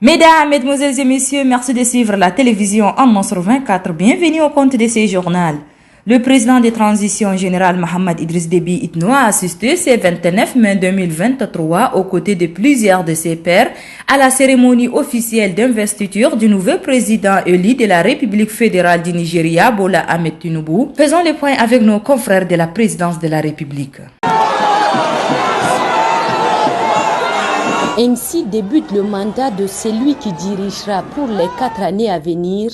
Mesdames, Mesdemoiselles et Messieurs, merci de suivre la télévision en sur 24. Bienvenue au compte de ces journaux. Le président de transition générale Mohamed Idriss Déby Itno a assisté ce 29 mai 2023 aux côtés de plusieurs de ses pairs à la cérémonie officielle d'investiture du nouveau président élu de la République fédérale du Nigeria, Bola Ahmed Tinubu. Faisons le point avec nos confrères de la présidence de la République. Ainsi débute le mandat de celui qui dirigera pour les 4 années à venir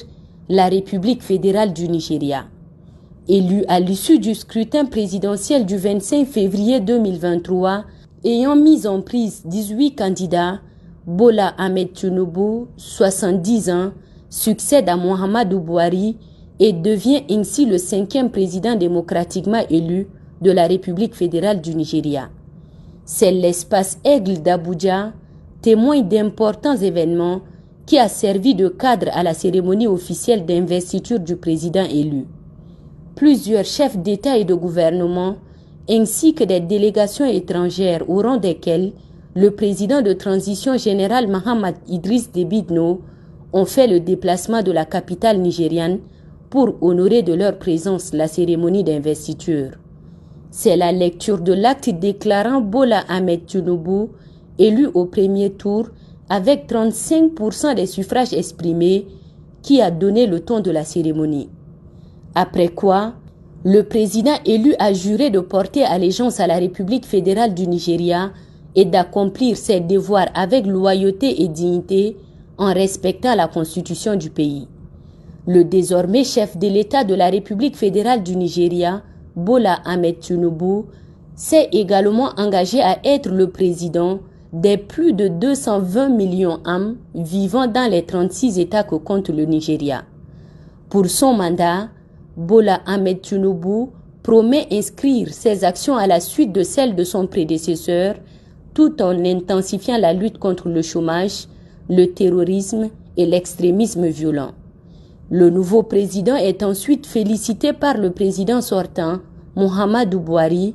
la République fédérale du Nigeria. Élu à l'issue du scrutin présidentiel du 25 février 2023, ayant mis en prise 18 candidats, Bola Ahmed Tinubu, 70 ans, succède à Muhammadu Buhari et devient ainsi le 5e président démocratiquement élu de la République fédérale du Nigeria. C'est l'espace Aigle d'Abuja, témoin d'importants événements, qui a servi de cadre à la cérémonie officielle d'investiture du président élu. Plusieurs chefs d'État et de gouvernement, ainsi que des délégations étrangères au rang desquelles le président de transition générale Mohamed Idriss Déby Itno ont fait le déplacement de la capitale nigériane pour honorer de leur présence la cérémonie d'investiture. C'est la lecture de l'acte déclarant Bola Ahmed Tinubu élu au premier tour avec 35% des suffrages exprimés qui a donné le ton de la cérémonie. Après quoi, le président élu a juré de porter allégeance à la République fédérale du Nigeria et d'accomplir ses devoirs avec loyauté et dignité en respectant la constitution du pays. Le désormais chef de l'État de la République fédérale du Nigeria, Bola Ahmed Tinubu, s'est également engagé à être le président des plus de 220 millions d'âmes vivant dans les 36 États que compte le Nigeria. Pour son mandat, Bola Ahmed Tinubu promet inscrire ses actions à la suite de celles de son prédécesseur, tout en intensifiant la lutte contre le chômage, le terrorisme et l'extrémisme violent. Le nouveau président est ensuite félicité par le président sortant, Muhammadu Buhari,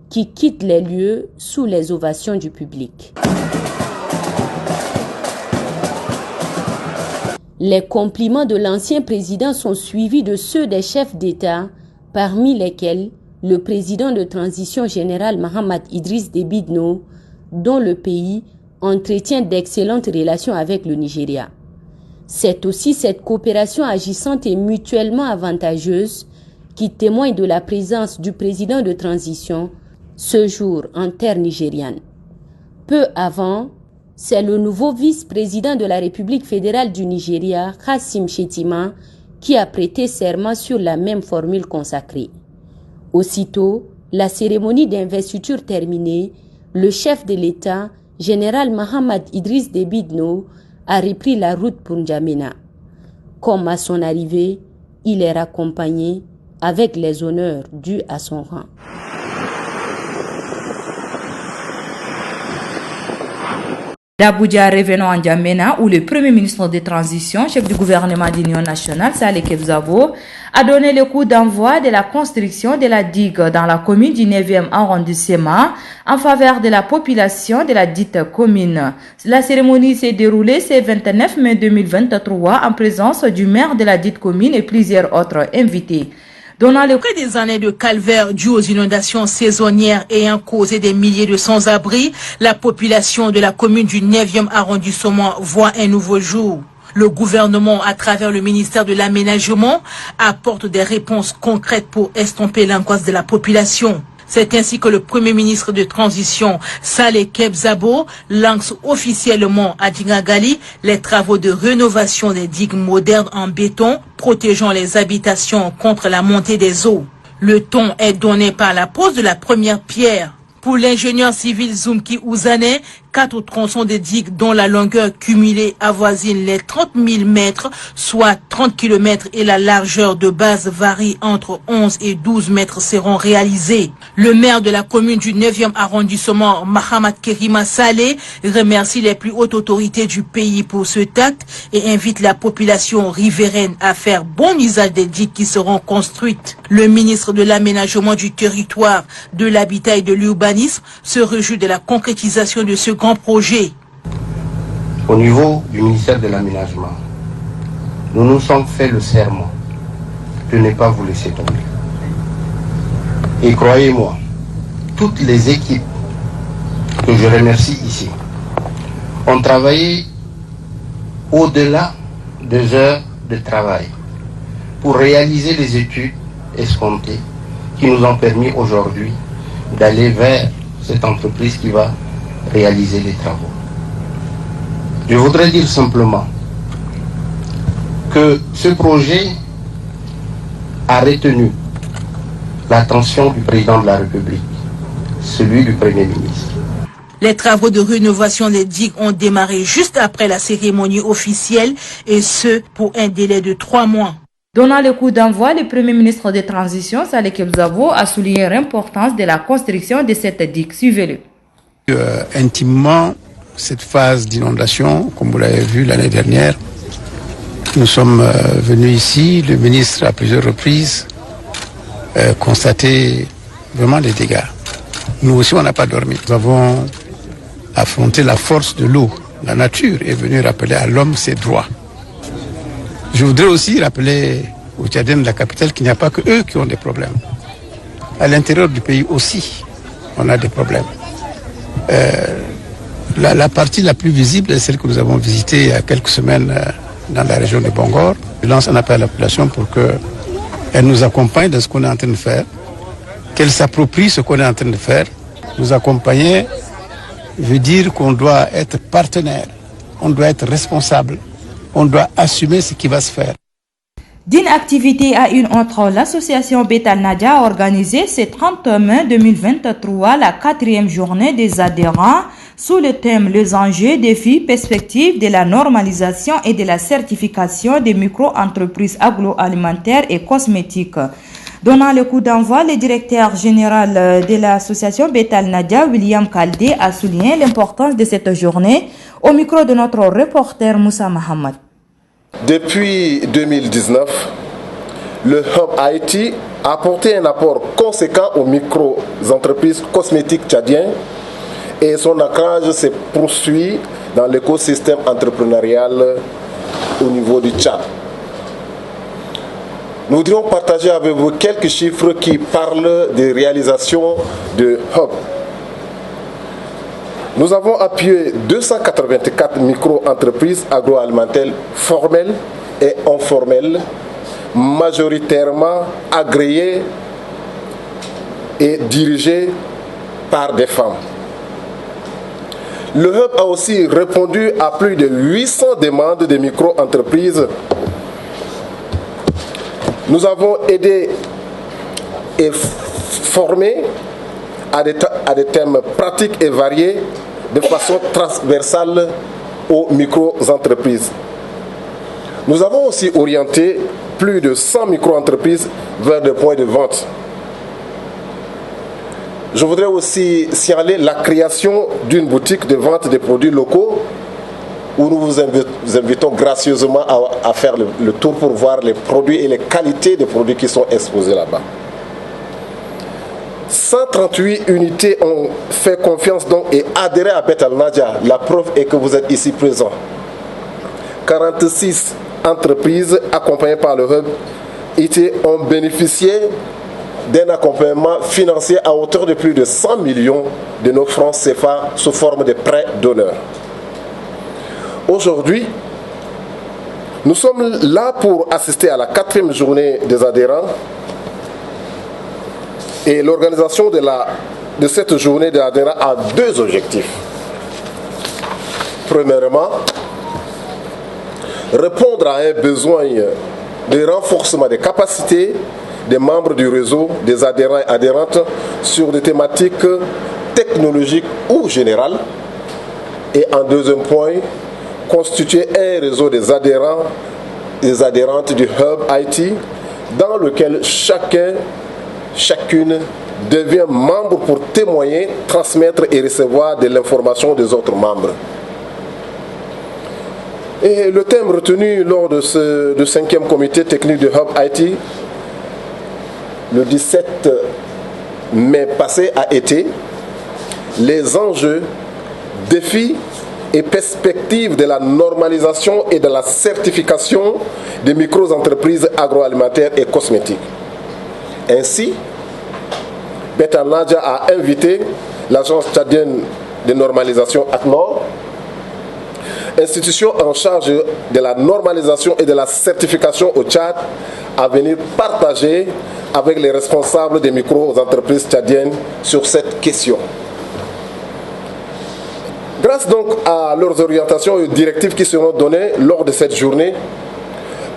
qui quitte les lieux sous les ovations du public. Les compliments de l'ancien président sont suivis de ceux des chefs d'État, parmi lesquels le président de transition générale Mohamed Idriss Déby Itno, dont le pays entretient d'excellentes relations avec le Nigeria. C'est aussi cette coopération agissante et mutuellement avantageuse qui témoigne de la présence du président de transition ce jour en terre nigériane. Peu avant, c'est le nouveau vice-président de la République fédérale du Nigeria, Kassim Shettima, qui a prêté serment sur la même formule consacrée. Aussitôt, la cérémonie d'investiture terminée, le chef de l'État, général Mohamed Idriss Déby Itno, a repris la route pour N'Djamena. Comme à son arrivée, il est raccompagné avec les honneurs dus à son rang. D'Abuja, revenons en N'Djamena, où le premier ministre de transition, chef du gouvernement d'Union nationale, Saleh Kebzabo, a donné le coup d'envoi de la construction de la digue dans la commune du 9e arrondissement en faveur de la population de la dite commune. La cérémonie s'est déroulée ce 29 mai 2023 en présence du maire de la dite commune et plusieurs autres invités. Après des années de calvaire dues aux inondations saisonnières ayant causé des milliers de sans-abri, la population de la commune du 9e arrondissement voit un nouveau jour. Le gouvernement, à travers le ministère de l'Aménagement, apporte des réponses concrètes pour estomper l'angoisse de la population. C'est ainsi que le premier ministre de transition, Saleh Kebzabo, lance officiellement à Dingagali les travaux de rénovation des digues modernes en béton, protégeant les habitations contre la montée des eaux. Le ton est donné par la pose de la première pierre. Pour l'ingénieur civil Zoumki Ouzane, 4 tronçons de digues dont la longueur cumulée avoisine les 30 000 mètres, soit 30 km, et la largeur de base varie entre 11 et 12 mètres seront réalisés. Le maire de la commune du 9e arrondissement, Mahamat Kerima Saleh, remercie les plus hautes autorités du pays pour ce acte et invite la population riveraine à faire bon usage des digues qui seront construites. Le ministre de l'Aménagement du territoire, de l'Habitat et de l'Urbanisme se réjouit de la concrétisation de ce grand projet. Au niveau du ministère de l'Aménagement, nous nous sommes fait le serment de ne pas vous laisser tomber. Et croyez-moi, toutes les équipes que je remercie ici ont travaillé au-delà des heures de travail pour réaliser les études escomptées qui nous ont permis aujourd'hui d'aller vers cette entreprise qui va réaliser les travaux. Je voudrais dire simplement que ce projet a retenu l'attention du président de la République, celui du Premier ministre. Les travaux de rénovation des digues ont démarré juste après la cérémonie officielle et ce pour un délai de 3 mois. Donnant le coup d'envoi, le Premier ministre de Transition, Saleh Kebzabo, a souligné l'importance de la construction de cette digue. Suivez-le. Intimement, cette phase d'inondation, comme vous l'avez vu l'année dernière, nous sommes venus ici, le ministre à plusieurs reprises, constater vraiment les dégâts. Nous aussi, on n'a pas dormi. Nous avons affronté la force de l'eau. La nature est venue rappeler à l'homme ses droits. Je voudrais aussi rappeler aux Tchadiens de la capitale qu'il n'y a pas que eux qui ont des problèmes. À l'intérieur du pays aussi, on a des problèmes. La partie la plus visible est celle que nous avons visitée il y a quelques semaines dans la région de Bangor. Je lance un appel à la population pour qu'elle nous accompagne dans ce qu'on est en train de faire, qu'elle s'approprie ce qu'on est en train de faire. Nous accompagner veut dire qu'on doit être partenaire, on doit être responsable, on doit assumer ce qui va se faire. D'une activité à une autre, l'association Betal Nadia a organisé ce 30 mai 2023 la 4e journée des adhérents sous le thème Les enjeux, défis, perspectives de la normalisation et de la certification des micro-entreprises agroalimentaires et cosmétiques. Donnant le coup d'envoi, le directeur général de l'association Betal Nadia, William Kaldé, a souligné l'importance de cette journée au micro de notre reporter Moussa Mohamed. Depuis 2019, le Hub Haïti a apporté un apport conséquent aux micro-entreprises cosmétiques tchadiennes et son ancrage se poursuit dans l'écosystème entrepreneurial au niveau du Tchad. Nous voudrions partager avec vous quelques chiffres qui parlent des réalisations de Hub. Nous avons appuyé 284 micro-entreprises agroalimentaires formelles et informelles, majoritairement agréées et dirigées par des femmes. Le Hub a aussi répondu à plus de 800 demandes de micro-entreprises. Nous avons aidé et formé à des thèmes pratiques et variés de façon transversale aux micro-entreprises. Nous avons aussi orienté plus de 100 micro-entreprises vers des points de vente. Je voudrais aussi signaler la création d'une boutique de vente de produits locaux où nous vous invitons gracieusement à faire le tour pour voir les produits et les qualités des produits qui sont exposés là-bas. 138 unités ont fait confiance donc et adhéré à Betal Nadia. La preuve est que vous êtes ici présents. 46 entreprises accompagnées par le Hub ont bénéficié d'un accompagnement financier à hauteur de plus de 100 millions de nos francs CFA sous forme de prêts d'honneur. Aujourd'hui, nous sommes là pour assister à la 4e journée des adhérents. Et l'organisation de cette journée des adhérents a 2 objectifs. Premièrement, répondre à un besoin de renforcement des capacités des membres du réseau, des adhérents et adhérentes sur des thématiques technologiques ou générales. Et en 2e point, constituer un réseau des adhérents et des adhérentes du Hub Haïti dans lequel chacune devient membre pour témoigner, transmettre et recevoir de l'information des autres membres. Et le thème retenu lors de ce 5e comité technique du Hub Haïti, le 17 mai passé, a été les enjeux, défis et perspectives de la normalisation et de la certification des micro-entreprises agroalimentaires et cosmétiques. Ainsi, Bet Al Nadja a invité l'Agence tchadienne de normalisation ACNOR, institution en charge de la normalisation et de la certification au Tchad, à venir partager avec les responsables des micro-entreprises tchadiennes sur cette question. Grâce donc à leurs orientations et directives qui seront données lors de cette journée,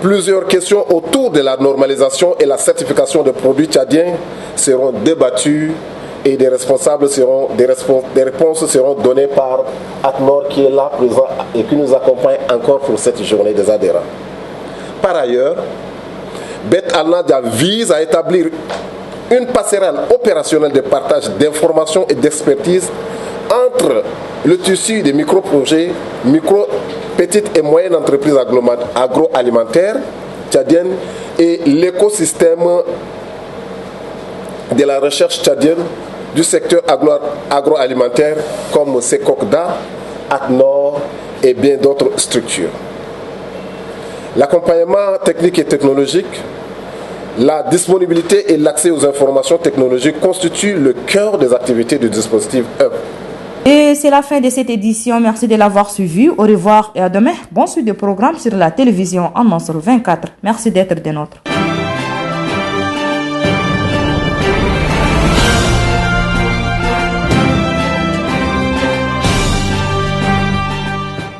plusieurs questions autour de la normalisation et la certification des produits tchadiens seront débattues et des réponses seront données par ACNOR qui est là présent et qui nous accompagne encore pour cette journée des adhérents. Par ailleurs, Bet Al Nadja vise à établir une passerelle opérationnelle de partage d'informations et d'expertise entre le tissu des micro-projets, petites et moyennes entreprises agroalimentaires tchadiennes et l'écosystème de la recherche tchadienne du secteur agroalimentaire comme Secocda, ACNOR et bien d'autres structures. L'accompagnement technique et technologique, la disponibilité et l'accès aux informations technologiques constituent le cœur des activités du dispositif HUB. Et c'est la fin de cette édition. Merci de l'avoir suivi. Au revoir et à demain. Bonne suite de programmes sur la télévision en Mansour 24. Merci d'être des nôtres.